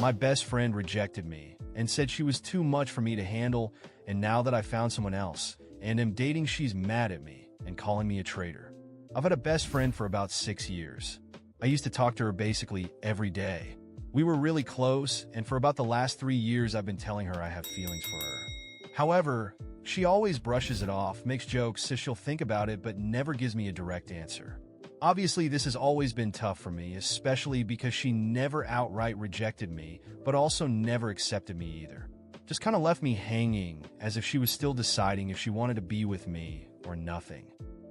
My best friend rejected me and said she was too much for me to handle, and now that I found someone else and am dating, she's mad at me and calling me a traitor. I've had a best friend for about 6 years. I used to talk to her basically every day. We were really close, and for about the last 3 years I've been telling her I have feelings for her. However, she always brushes it off, makes jokes, says she'll think about it, but never gives me a direct answer. Obviously, this has always been tough for me, especially because she never outright rejected me, but also never accepted me either. Just kind of left me hanging, as if she was still deciding if she wanted to be with me or nothing.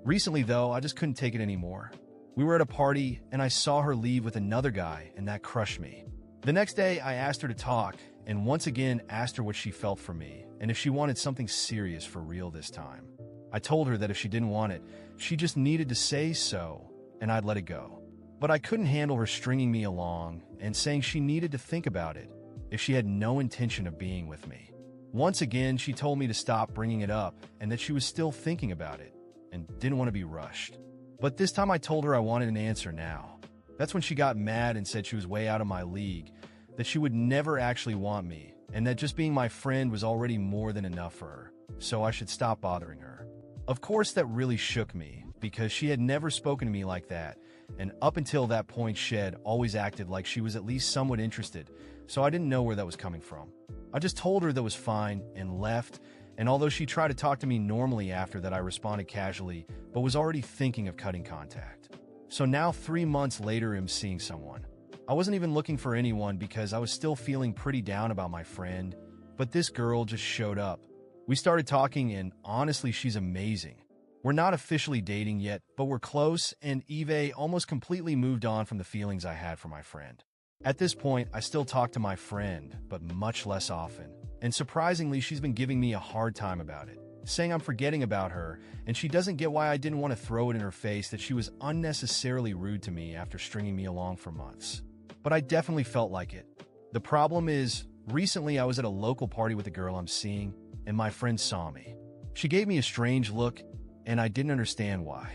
Recently, though, I just couldn't take it anymore. We were at a party, and I saw her leave with another guy, and that crushed me. The next day, I asked her to talk, and once again asked her what she felt for me, and if she wanted something serious for real this time. I told her that if she didn't want it, she just needed to say so, and I'd let it go. But I couldn't handle her stringing me along and saying she needed to think about it if she had no intention of being with me. Once again, she told me to stop bringing it up and that she was still thinking about it and didn't want to be rushed. But this time I told her I wanted an answer now. That's when she got mad and said she was way out of my league, that she would never actually want me, and that just being my friend was already more than enough for her, so I should stop bothering her. Of course, that really shook me, because she had never spoken to me like that, and up until that point she had always acted like she was at least somewhat interested, so I didn't know where that was coming from. I just told her that was fine and left, and although she tried to talk to me normally after that, I responded casually, but was already thinking of cutting contact. So now 3 months later, I'm seeing someone. I wasn't even looking for anyone because I was still feeling pretty down about my friend, but this girl just showed up. We started talking, and honestly, she's amazing. We're not officially dating yet, but we're close, and Eve almost completely moved on from the feelings I had for my friend. At this point, I still talk to my friend, but much less often. And surprisingly, she's been giving me a hard time about it, saying I'm forgetting about her, and she doesn't get why I didn't want to throw it in her face that she was unnecessarily rude to me after stringing me along for months. But I definitely felt like it. The problem is, recently I was at a local party with a girl I'm seeing, and my friend saw me. She gave me a strange look, and I didn't understand why.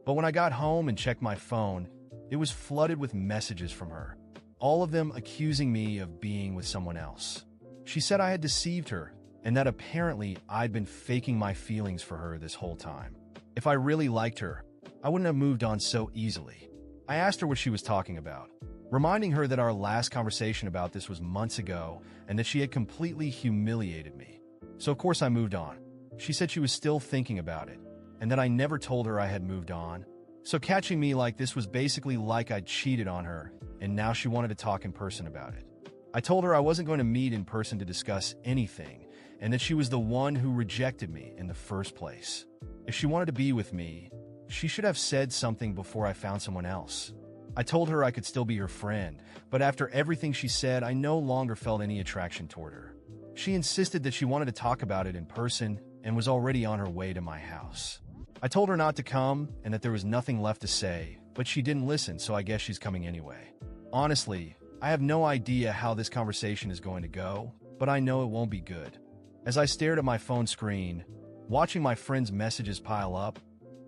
But when I got home and checked my phone, it was flooded with messages from her, all of them accusing me of being with someone else. She said I had deceived her, and that apparently I'd been faking my feelings for her this whole time. If I really liked her, I wouldn't have moved on so easily. I asked her what she was talking about, reminding her that our last conversation about this was months ago and that she had completely humiliated me. So of course I moved on. She said she was still thinking about it, and that I never told her I had moved on. So catching me like this was basically like I'd cheated on her, and now she wanted to talk in person about it. I told her I wasn't going to meet in person to discuss anything, and that she was the one who rejected me in the first place. If she wanted to be with me, she should have said something before I found someone else. I told her I could still be her friend, but after everything she said, I no longer felt any attraction toward her. She insisted that she wanted to talk about it in person and was already on her way to my house. I told her not to come and that there was nothing left to say, but she didn't listen, so I guess she's coming anyway. Honestly, I have no idea how this conversation is going to go, but I know it won't be good. As I stared at my phone screen, watching my friend's messages pile up,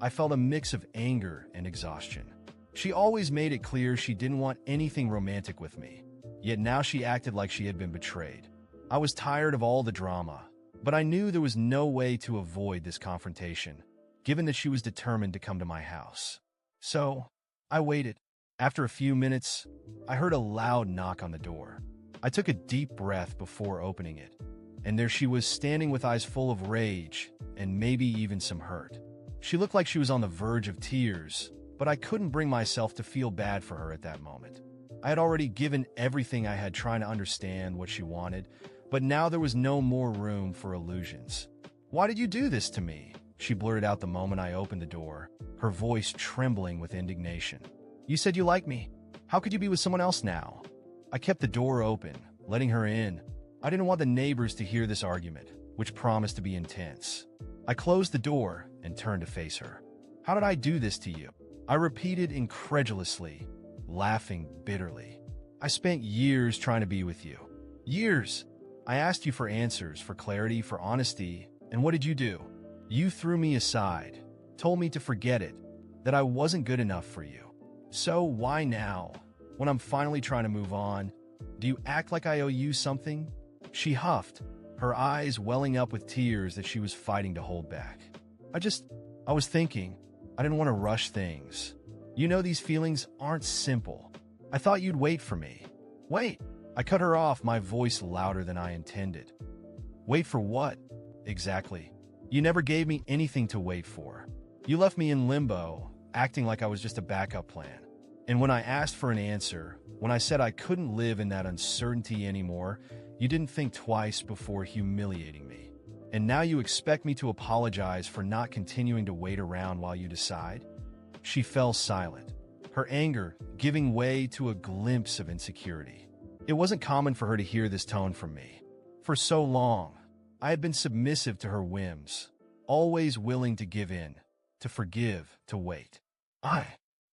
I felt a mix of anger and exhaustion. She always made it clear she didn't want anything romantic with me, yet now she acted like she had been betrayed. I was tired of all the drama, but I knew there was no way to avoid this confrontation, given that she was determined to come to my house. So, I waited. After a few minutes, I heard a loud knock on the door. I took a deep breath before opening it, and there she was standing with eyes full of rage and maybe even some hurt. She looked like she was on the verge of tears, but I couldn't bring myself to feel bad for her at that moment. I had already given everything I had trying to understand what she wanted, but now there was no more room for illusions. "Why did you do this to me?" she blurted out the moment I opened the door, her voice trembling with indignation. "You said you liked me. How could you be with someone else now?" I kept the door open, letting her in. I didn't want the neighbors to hear this argument, which promised to be intense. I closed the door and turned to face her. "How did I do this to you?" I repeated incredulously, laughing bitterly. "I spent years trying to be with you. Years. I asked you for answers, for clarity, for honesty, and what did you do? You threw me aside, told me to forget it, that I wasn't good enough for you. So why now, when I'm finally trying to move on, Do you act like I owe you something? She huffed, her eyes welling up with tears that she was fighting to hold back. I was thinking, I didn't want to rush things. You know these feelings aren't simple. I thought you'd wait for me. Wait. I cut her off, my voice louder than I intended. Wait for what? Exactly. You never gave me anything to wait for. You left me in limbo, acting like I was just a backup plan. And when I asked for an answer, when I said I couldn't live in that uncertainty anymore, you didn't think twice before humiliating me. And now you expect me to apologize for not continuing to wait around while you decide? She fell silent, her anger giving way to a glimpse of insecurity. It wasn't common for her to hear this tone from me. For so long, I had been submissive to her whims, always willing to give in, to forgive, to wait. I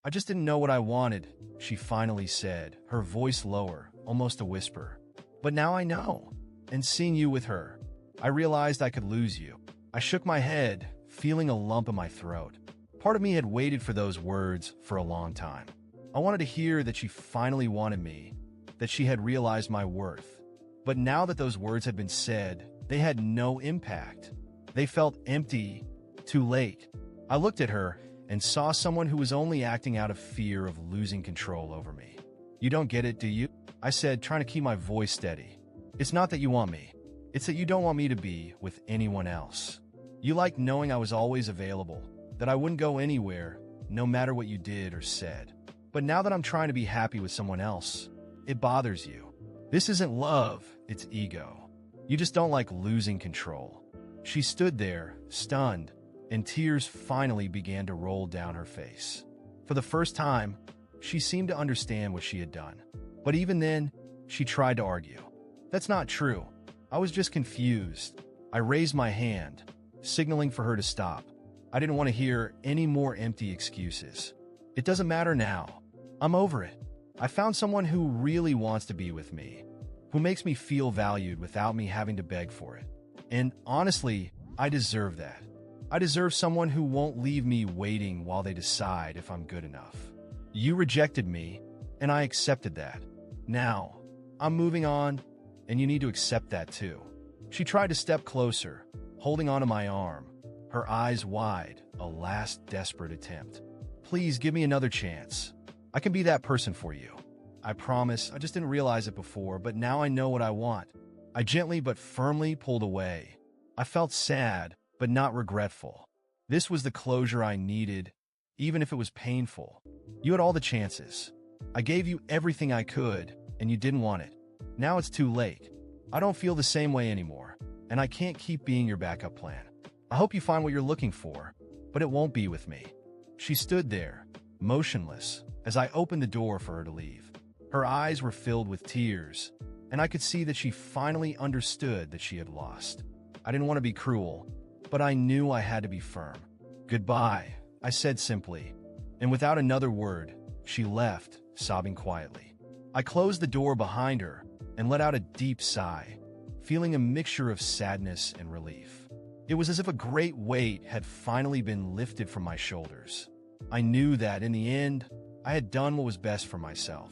just didn't know what I wanted, she finally said, her voice lower, almost a whisper. But now I know. And seeing you with her, I realized I could lose you. I shook my head, feeling a lump in my throat. Part of me had waited for those words for a long time. I wanted to hear that she finally wanted me, that she had realized my worth. But now that those words had been said, they had no impact. They felt empty, too late. I looked at her and saw someone who was only acting out of fear of losing control over me. You don't get it, do you? I said, trying to keep my voice steady. It's not that you want me. It's that you don't want me to be with anyone else. You like knowing I was always available, that I wouldn't go anywhere, no matter what you did or said. But now that I'm trying to be happy with someone else, it bothers you. This isn't love, it's ego. You just don't like losing control. She stood there, stunned, and tears finally began to roll down her face. For the first time, she seemed to understand what she had done. But even then, she tried to argue. That's not true. I was just confused. I raised my hand, signaling for her to stop. I didn't want to hear any more empty excuses. It doesn't matter now. I'm over it. I found someone who really wants to be with me, who makes me feel valued without me having to beg for it. And honestly, I deserve that. I deserve someone who won't leave me waiting while they decide if I'm good enough. You rejected me, and I accepted that. Now, I'm moving on, and you need to accept that too. She tried to step closer, holding onto my arm, her eyes wide, a last desperate attempt. Please give me another chance. I can be that person for you. I promise. I just didn't realize it before, but now I know what I want. I gently but firmly pulled away. I felt sad, but not regretful. This was the closure I needed, even if it was painful. You had all the chances. I gave you everything I could, and you didn't want it. Now it's too late. I don't feel the same way anymore, and I can't keep being your backup plan. I hope you find what you're looking for, but it won't be with me. She stood there, motionless, as I opened the door for her to leave. Her eyes were filled with tears, and I could see that she finally understood that she had lost. I didn't want to be cruel, but I knew I had to be firm. Goodbye, I said simply, and without another word, she left, sobbing quietly. I closed the door behind her and let out a deep sigh, feeling a mixture of sadness and relief. It was as if a great weight had finally been lifted from my shoulders. I knew that, in the end, I had done what was best for myself.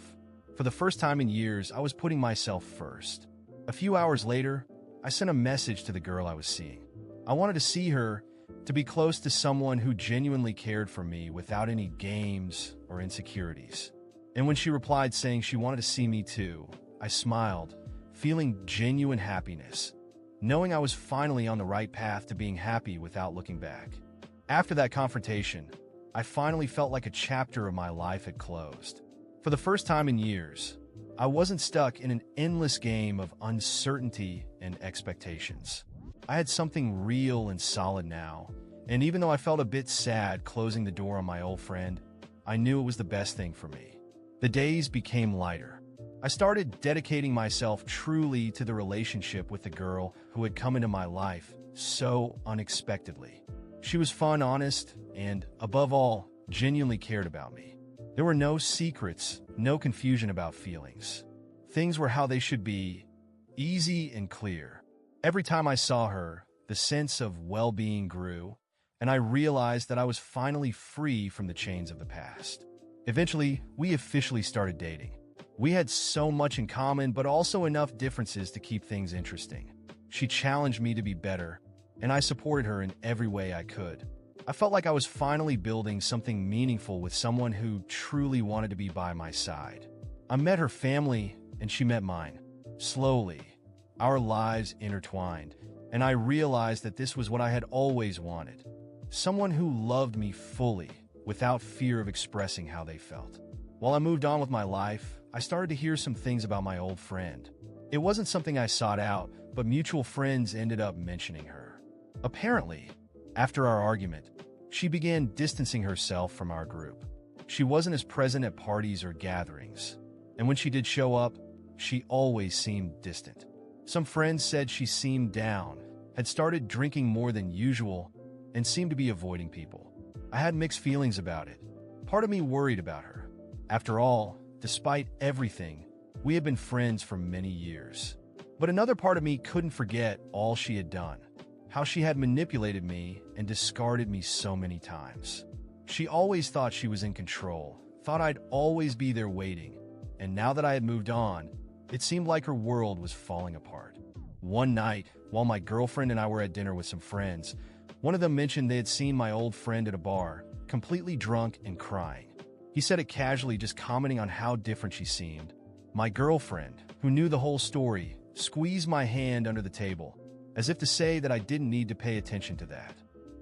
For the first time in years, I was putting myself first. A few hours later, I sent a message to the girl I was seeing. I wanted to see her, to be close to someone who genuinely cared for me without any games or insecurities. And when she replied saying she wanted to see me too, I smiled, feeling genuine happiness, knowing I was finally on the right path to being happy without looking back. After that confrontation, I finally felt like a chapter of my life had closed. For the first time in years, I wasn't stuck in an endless game of uncertainty and expectations. I had something real and solid now, and even though I felt a bit sad closing the door on my old friend, I knew it was the best thing for me. The days became lighter. I started dedicating myself truly to the relationship with the girl who had come into my life so unexpectedly. She was fun, honest, and, above all, genuinely cared about me. There were no secrets, no confusion about feelings. Things were how they should be, easy and clear. Every time I saw her, the sense of well-being grew, and I realized that I was finally free from the chains of the past. Eventually, we officially started dating. We had so much in common, but also enough differences to keep things interesting. She challenged me to be better, and I supported her in every way I could. I felt like I was finally building something meaningful with someone who truly wanted to be by my side. I met her family, and she met mine. Slowly, our lives intertwined, and I realized that this was what I had always wanted. Someone who loved me fully, without fear of expressing how they felt. While I moved on with my life, I started to hear some things about my old friend. It wasn't something I sought out, but mutual friends ended up mentioning her. Apparently, after our argument, she began distancing herself from our group. She wasn't as present at parties or gatherings, and when she did show up, she always seemed distant. Some friends said she seemed down, had started drinking more than usual, and seemed to be avoiding people. I had mixed feelings about it. Part of me worried about her. After all, despite everything, we had been friends for many years. But another part of me couldn't forget all she had done, how she had manipulated me and discarded me so many times. She always thought she was in control, thought I'd always be there waiting, and now that I had moved on, it seemed like her world was falling apart. One night, while my girlfriend and I were at dinner with some friends, one of them mentioned they had seen my old friend at a bar, completely drunk and crying. He said it casually, just commenting on how different she seemed. My girlfriend, who knew the whole story, squeezed my hand under the table, as if to say that I didn't need to pay attention to that.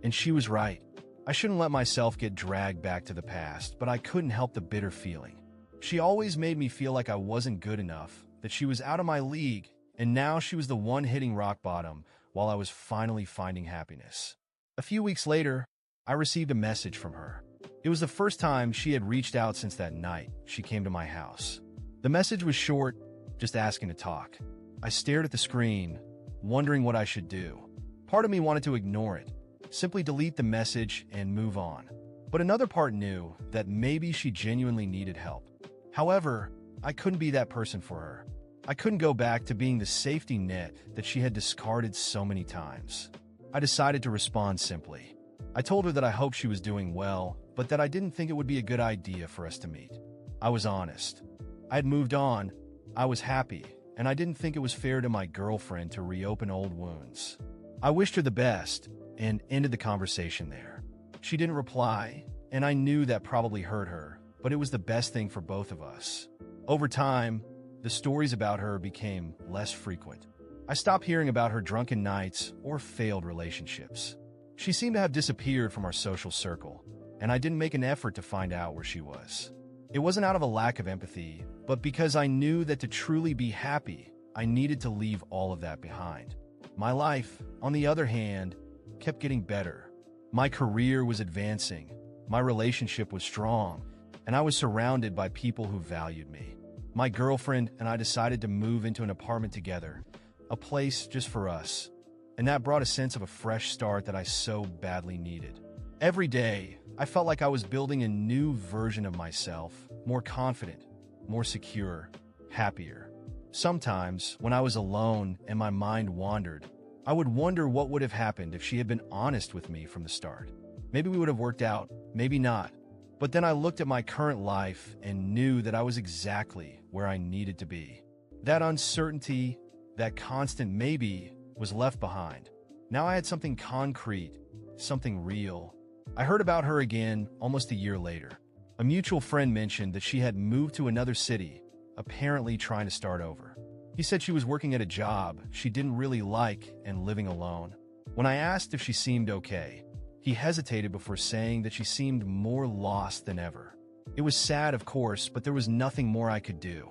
And she was right. I shouldn't let myself get dragged back to the past, but I couldn't help the bitter feeling. She always made me feel like I wasn't good enough, that she was out of my league, and now she was the one hitting rock bottom while I was finally finding happiness. A few weeks later, I received a message from her. It was the first time she had reached out since that night she came to my house. The message was short, just asking to talk. I stared at the screen, wondering what I should do. Part of me wanted to ignore it, simply delete the message and move on. But another part knew that maybe she genuinely needed help. However, I couldn't be that person for her. I couldn't go back to being the safety net that she had discarded so many times. I decided to respond simply. I told her that I hoped she was doing well, but that I didn't think it would be a good idea for us to meet. I was honest. I had moved on, I was happy, and I didn't think it was fair to my girlfriend to reopen old wounds. I wished her the best and ended the conversation there. She didn't reply, and I knew that probably hurt her, but it was the best thing for both of us. Over time, the stories about her became less frequent. I stopped hearing about her drunken nights or failed relationships. She seemed to have disappeared from our social circle, and I didn't make an effort to find out where she was. It wasn't out of a lack of empathy, but because I knew that to truly be happy, I needed to leave all of that behind. My life, on the other hand, kept getting better. My career was advancing, my relationship was strong, and I was surrounded by people who valued me. My girlfriend and I decided to move into an apartment together, a place just for us, and that brought a sense of a fresh start that I so badly needed. Every day, I felt like I was building a new version of myself, more confident, more secure, happier. Sometimes, when I was alone and my mind wandered, I would wonder what would have happened if she had been honest with me from the start. Maybe we would have worked out, maybe not. But then I looked at my current life and knew that I was exactly where I needed to be. That uncertainty, that constant maybe, was left behind. Now I had something concrete, something real. I heard about her again almost a year later. A mutual friend mentioned that she had moved to another city, apparently trying to start over. He said she was working at a job she didn't really like and living alone. When I asked if she seemed okay, he hesitated before saying that she seemed more lost than ever. It was sad, of course, but there was nothing more I could do.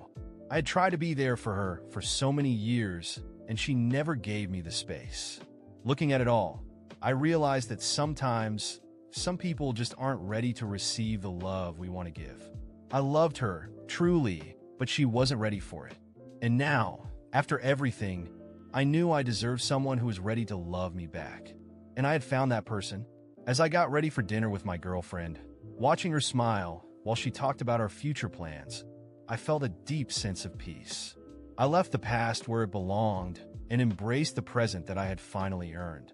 I had tried to be there for her for so many years, and she never gave me the space. Looking at it all, I realized that sometimes some people just aren't ready to receive the love we want to give. I loved her, truly, but she wasn't ready for it. And now, after everything, I knew I deserved someone who was ready to love me back. And I had found that person. As I got ready for dinner with my girlfriend, watching her smile while she talked about our future plans, I felt a deep sense of peace. I left the past where it belonged and embraced the present that I had finally earned.